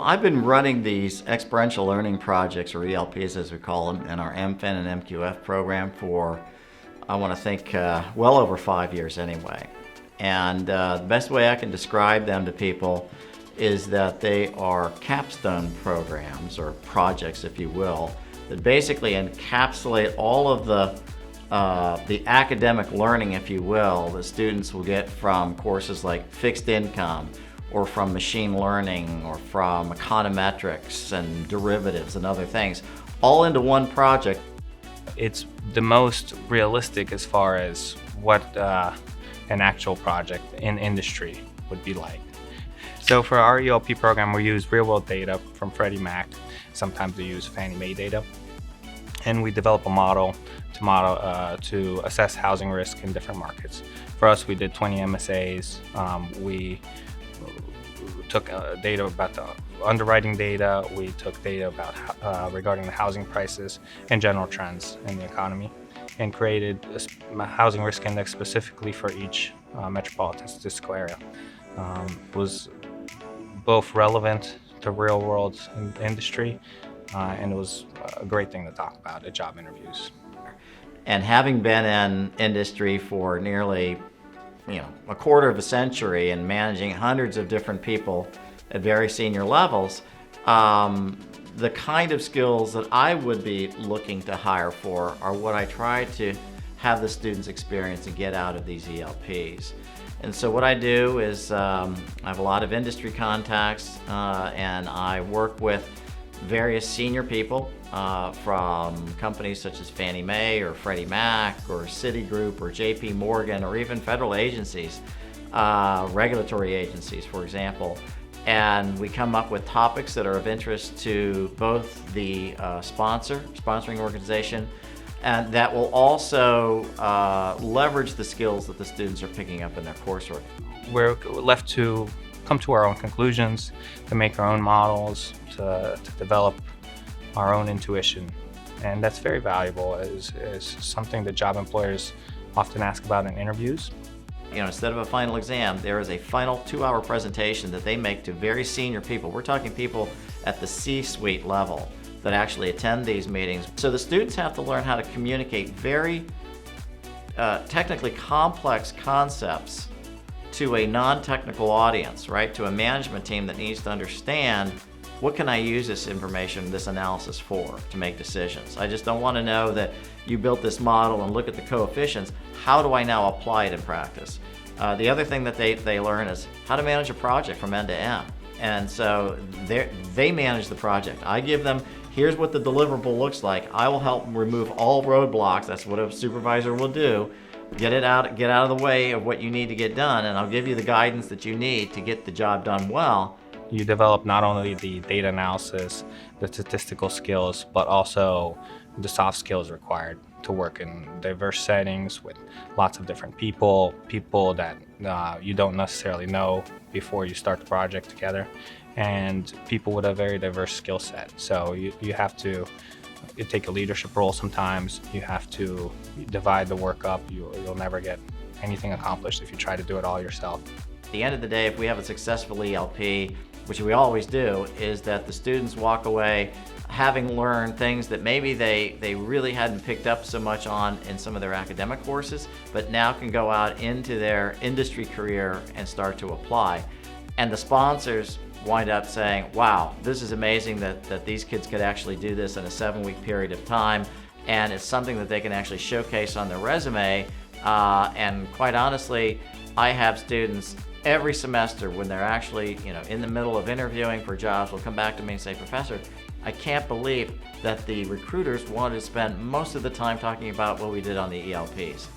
I've been running these experiential learning projects, or ELPs as we call them, in our MFIN and MQF program for, I want to think, well over 5 years anyway. And the best way I can describe them to people is that they are capstone programs, or projects if you will, that basically encapsulate all of the academic learning, if you will, that students will get from courses like fixed income, or from machine learning, or from econometrics and derivatives and other things, all into one project. It's the most realistic as far as what an actual project in industry would be like. So for our ELP program, we use real-world data from Freddie Mac. Sometimes we use Fannie Mae data, and we develop a model to assess housing risk in different markets. For us, we did 20 MSAs. We took data about the underwriting data. We took data about regarding the housing prices and general trends in the economy, and created a housing risk index specifically for each metropolitan statistical area. It was both relevant to real world industry, and it was a great thing to talk about at job interviews. And having been in industry for nearly a quarter of a century and managing hundreds of different people at very senior levels, the kind of skills that I would be looking to hire for are what I try to have the students experience and get out of these ELPs. And so what I do is I have a lot of industry contacts, and I work with various senior people from companies such as Fannie Mae or Freddie Mac or Citigroup or JP Morgan, or even federal agencies, regulatory agencies, for example. And we come up with topics that are of interest to both the sponsoring organization, and that will also leverage the skills that the students are picking up in their coursework. We're left to come to our own conclusions, to make our own models, to develop our own intuition. And that's very valuable, is something that job employers often ask about in interviews. Instead of a final exam, there is a final 2-hour presentation that they make to very senior people. We're talking people at the C-suite level that actually attend these meetings. So the students have to learn how to communicate very technically complex concepts to a non-technical audience, right? To a management team that needs to understand, what can I use this information, this analysis for, to make decisions? I just don't want to know that you built this model and look at the coefficients. How do I now apply it in practice? The other thing that they learn is how to manage a project from end to end. And so they manage the project. I give them, here's what the deliverable looks like. I will help remove all roadblocks. That's what a supervisor will do. Get out of the way of what you need to get done, and I'll give you the guidance that you need to get the job done well. You develop not only the data analysis, the statistical skills, but also the soft skills required to work in diverse settings with lots of different people that you don't necessarily know before you start the project together, and people with a very diverse skill set. So you have to take a leadership role sometimes. You have to divide the work up. You'll never get anything accomplished if you try to do it all yourself. At the end of the day, if we have a successful ELP, which we always do, is that the students walk away having learned things that maybe they really hadn't picked up so much on in some of their academic courses, but now can go out into their industry career and start to apply. And the sponsors wind up saying, wow, this is amazing that these kids could actually do this in a 7-week period of time, and it's something that they can actually showcase on their resume. And quite honestly, I have students every semester when they're actually in the middle of interviewing for jobs will come back to me and say, Professor, I can't believe that the recruiters wanted to spend most of the time talking about what we did on the ELPs.